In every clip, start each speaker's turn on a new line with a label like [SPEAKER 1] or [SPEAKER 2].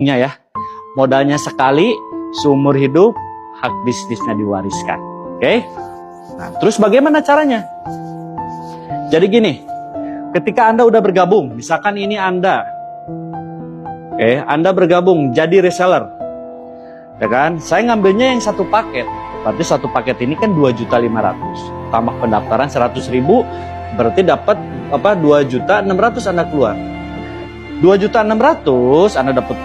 [SPEAKER 1] ya. Modalnya sekali, seumur hidup, hak bisnisnya diwariskan. Oke? Nah, terus bagaimana caranya? Jadi gini, ketika Anda udah bergabung, misalkan ini Anda, Anda bergabung jadi reseller, ya kan? Saya ngambilnya yang satu paket, berarti satu paket ini kan 2.500.000, tambah pendaftaran 100.000, berarti dapat 2.600.000 Anda keluar. 2.600.000 Anda dapat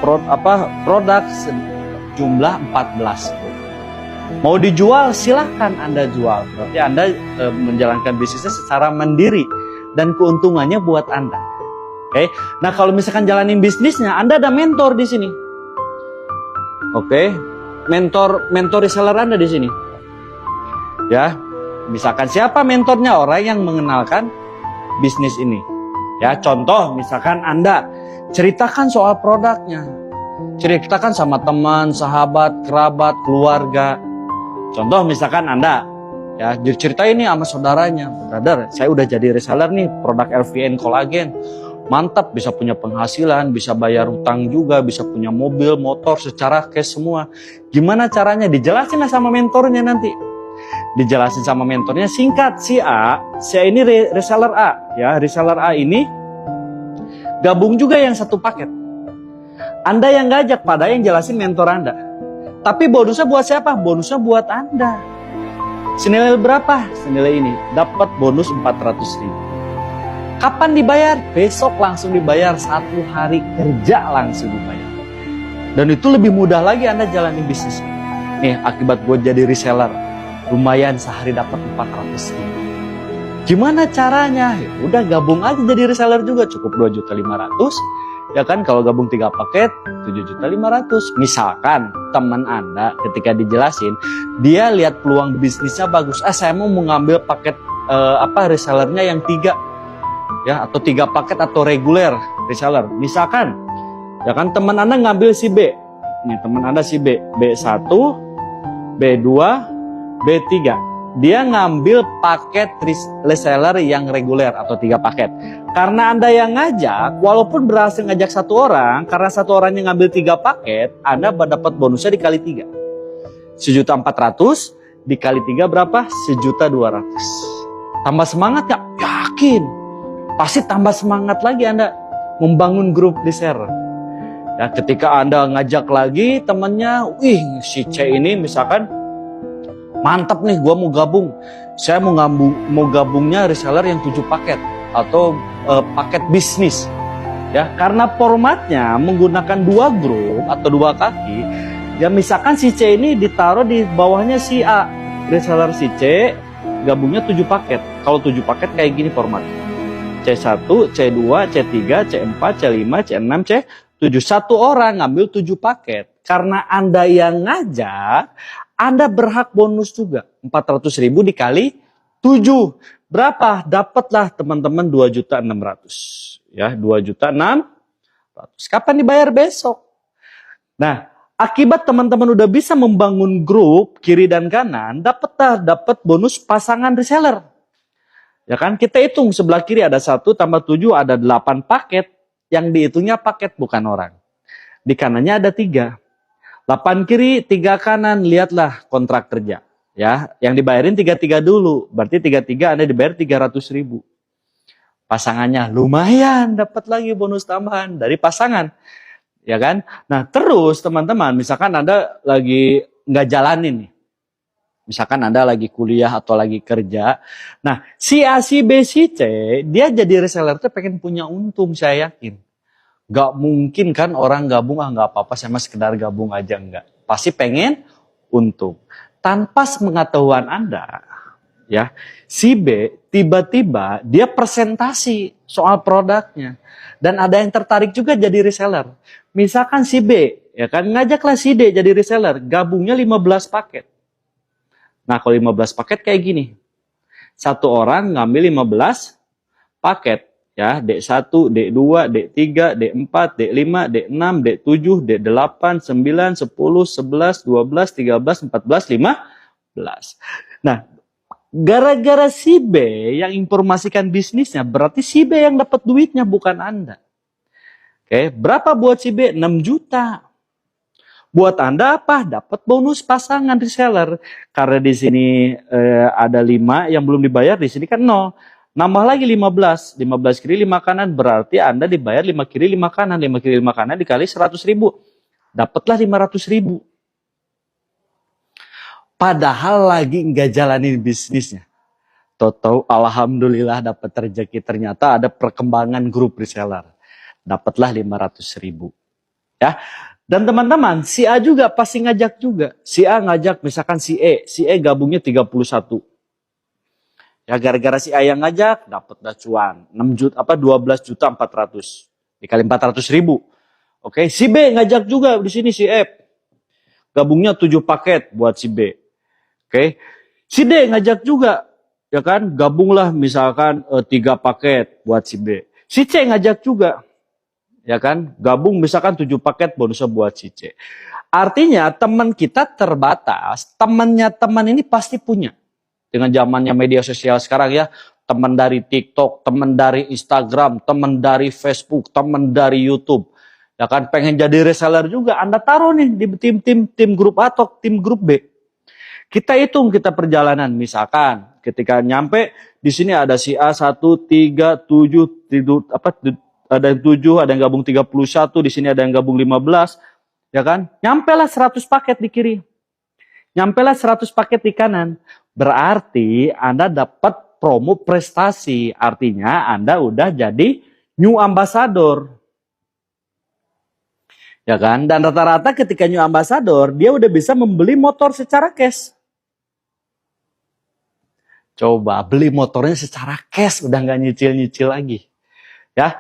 [SPEAKER 1] produk jumlah 14. Mau dijual silahkan Anda jual. Berarti Anda menjalankan bisnisnya secara mandiri dan keuntungannya buat Anda. Oke. Nah, kalau misalkan jalanin bisnisnya, Anda ada mentor di sini. Oke. Mentor reseller Anda di sini. Ya. Misalkan siapa mentornya? Orang yang mengenalkan bisnis ini. Ya, contoh misalkan Anda ceritakan soal produknya. Ceritakan sama teman, sahabat, kerabat, keluarga. Contoh misalkan Anda ya ceritain nih sama saudaranya, brother, saya udah jadi reseller nih produk LVN Collagen. Mantap, bisa punya penghasilan, bisa bayar hutang juga, bisa punya mobil, motor secara cash semua. Gimana caranya? Dijelasin lah sama mentornya nanti. Dijelasin sama mentornya singkat, si A ini reseller A, ya reseller A ini gabung juga yang satu paket. Anda yang ngajak, pada yang jelasin mentor Anda. Tapi bonusnya buat siapa? Bonusnya buat Anda. Senilai berapa? Senilai ini, dapat bonus 400.000. Kapan dibayar? Besok langsung dibayar, 1 hari kerja langsung dibayar. Dan itu lebih mudah lagi Anda jalani bisnis. Nih, akibat gue jadi reseller, lumayan sehari dapat 400.000. Gimana caranya? Ya udah gabung aja jadi reseller juga, cukup 2.500.000. Ya kan, kalau gabung 3 paket 7.500.000. Misalkan teman Anda ketika dijelasin, dia lihat peluang bisnisnya bagus. Saya mau mengambil paket resellernya yang 3. Ya, atau 3 paket atau reguler reseller. Misalkan ya kan teman Anda ngambil si B. Nih teman Anda si B, B1, B2, B3. Dia ngambil paket reseller yang reguler atau 3 paket. Karena Anda yang ngajak, walaupun berhasil ngajak 1 orang, karena 1 orang yang ngambil 3 paket, Anda dapat bonusnya dikali 3. 1.400.000 dikali 3 berapa? 1.200.000. Tambah semangat gak? Yakin. Pasti tambah semangat lagi Anda membangun grup reseller. Ya, ketika Anda ngajak lagi temannya, si C ini misalkan, mantap nih, gua mau gabung. Saya mau gabungnya reseller yang 7 paket atau paket bisnis. Ya, karena formatnya menggunakan 2 grup atau 2 kaki. Ya, misalkan si C ini ditaruh di bawahnya si A. Reseller si C gabungnya 7 paket. Kalau 7 paket kayak gini formatnya. C1, C2, C3, C4, C5, C6, C7. 1 orang ngambil 7 paket. Karena Anda yang ngajak, Anda berhak bonus juga. 400.000 dikali 7. Berapa? Dapatlah teman-teman 2.600.000. Ya, 2.600.000. Kapan dibayar? Besok. Nah, akibat teman-teman udah bisa membangun grup kiri dan kanan, dapat bonus pasangan reseller. Ya kan, kita hitung sebelah kiri ada 1 tambah 7 ada 8 paket. Yang dihitungnya paket bukan orang. Di kanannya ada 3. 8 kiri, 3 kanan, lihatlah kontrak kerja. Ya, yang dibayarin 3-3 dulu. Berarti 3-3 Anda dibayar 300.000. Pasangannya lumayan dapat lagi bonus tambahan dari pasangan. Ya kan? Nah, terus teman-teman, misalkan Anda lagi nggak jalanin nih. Misalkan Anda lagi kuliah atau lagi kerja. Nah, si A, si B, si C, dia jadi reseller tuh pengen punya untung, saya yakin. Gak mungkin kan orang gabung, gak apa-apa, saya mah sekedar gabung aja, enggak. Pasti pengen untung. Tanpa pengetahuan Anda, ya, si B tiba-tiba dia presentasi soal produknya. Dan ada yang tertarik juga jadi reseller. Misalkan si B, ya kan, ngajaklah si D jadi reseller, gabungnya 15 paket. Nah, kalau 15 paket kayak gini. 1 orang ngambil 15 paket. Ya, D1, D2, D3, D4, D5, D6, D7, D8, 9, 10, 11, 12, 13, 14, 15. Nah, gara-gara si B yang informasikan bisnisnya, berarti si B yang dapat duitnya, bukan Anda. Oke, berapa buat si B? 6 juta. Buat Anda apa? Dapat bonus pasangan reseller. Karena di sini ada 5 yang belum dibayar, di sini kan 0. Nambah lagi 15. 15 kiri 5 kanan berarti Anda dibayar 5 kiri 5 kanan. 5 kiri 5 kanan dikali 100 ribu. Dapatlah 500 ribu. Padahal lagi nggak jalanin bisnisnya. Tahu-tahu alhamdulillah dapat rezeki, ternyata ada perkembangan grup reseller. Dapatlah 500 ribu. Ya. Dan teman-teman, si A juga pasti ngajak juga. Si A ngajak misalkan si E gabungnya 31. Ya gara-gara si A yang ngajak, dapat cuan 6 juta 12 juta 400 dikali 400 ribu. Oke, si B ngajak juga di sini si F. Gabungnya 7 paket buat si B. Oke. Si D ngajak juga, ya kan? Gabunglah misalkan 3 paket buat si B. Si C ngajak juga. Ya kan, gabung misalkan 7 paket bonusnya buat si C. Artinya teman kita terbatas, temannya teman ini pasti punya. Dengan zamannya media sosial sekarang ya, teman dari TikTok, teman dari Instagram, teman dari Facebook, teman dari YouTube. Ya kan, pengen jadi reseller juga, Anda taruh nih di tim grup A atau tim grup B. Kita hitung kita perjalanan, misalkan ketika nyampe di sini ada si A 1, 3, 7, ada yang 7, ada yang gabung 31, di sini ada yang gabung 15, ya kan? Nyampelah 100 paket di kiri. Nyampelah 100 paket di kanan. Berarti Anda dapat promo prestasi. Artinya Anda udah jadi new ambassador. Ya kan? Dan rata-rata ketika new ambassador, dia udah bisa membeli motor secara cash. Coba beli motornya secara cash, udah nggak nyicil-nyicil lagi. Ya.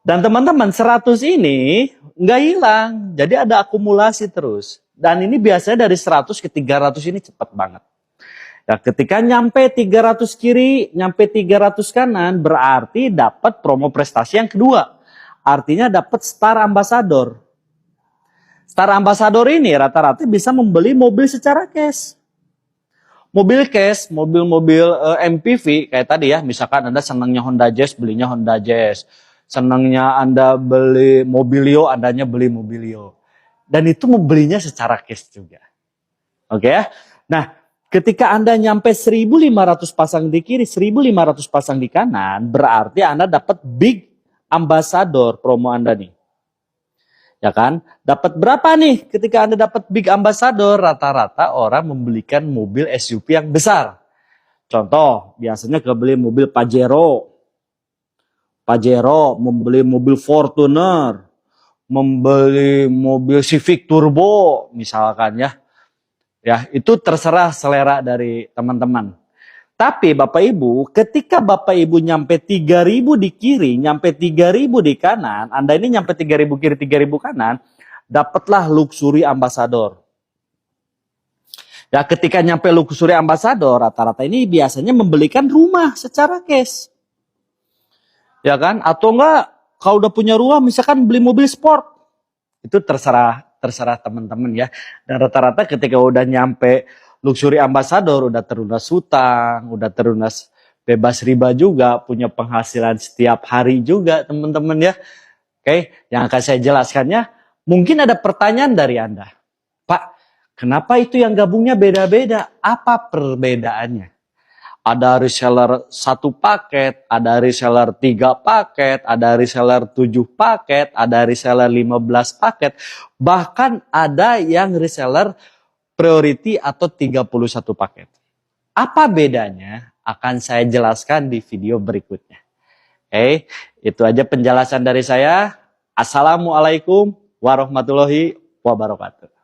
[SPEAKER 1] Dan teman-teman 100 ini nggak hilang, jadi ada akumulasi terus. Dan ini biasanya dari 100 ke 300 ini cepat banget. Ya, ketika nyampe 300 kiri, nyampe 300 kanan, berarti dapat promo prestasi yang kedua. Artinya dapat Star Ambassador. Star Ambassador ini rata-rata bisa membeli mobil secara cash. Mobil cash, mobil-mobil MPV kayak tadi ya, misalkan Anda senangnya Honda Jazz, belinya Honda Jazz. Senangnya Anda beli Mobilio, Andanya beli Mobilio. Dan itu membelinya secara cash juga. Oke ya. Nah, ketika Anda nyampe 1.500 pasang di kiri, 1.500 pasang di kanan, berarti Anda dapat big ambassador promo Anda nih. Ya kan? Dapat berapa nih ketika Anda dapat big ambassador? Rata-rata orang membelikan mobil SUV yang besar. Contoh, biasanya kebeli mobil Pajero, membeli mobil Fortuner, membeli mobil Civic Turbo, misalkan ya. Ya, itu terserah selera dari teman-teman. Tapi Bapak Ibu, ketika Bapak Ibu nyampe 3.000 di kiri, nyampe 3.000 di kanan, Anda ini nyampe 3.000 kiri, 3.000 kanan, dapatlah luxury ambassador. Ya, ketika nyampe luxury ambassador, rata-rata ini biasanya membelikan rumah secara cash. Ya kan? Atau enggak, kalau udah punya rumah, misalkan beli mobil sport. Itu terserah teman-teman ya. Dan rata-rata ketika udah nyampe luxury ambassador, udah terlunas hutang, udah terlunas bebas riba juga, punya penghasilan setiap hari juga teman-teman ya. Oke, yang akan saya jelaskannya, mungkin ada pertanyaan dari Anda. Pak, kenapa itu yang gabungnya beda-beda? Apa perbedaannya? Ada reseller 1 paket, ada reseller 3 paket, ada reseller 7 paket, ada reseller 15 paket. Bahkan ada yang reseller priority atau 31 paket. Apa bedanya? Akan saya jelaskan di video berikutnya. Oke, itu aja penjelasan dari saya. Assalamualaikum warahmatullahi wabarakatuh.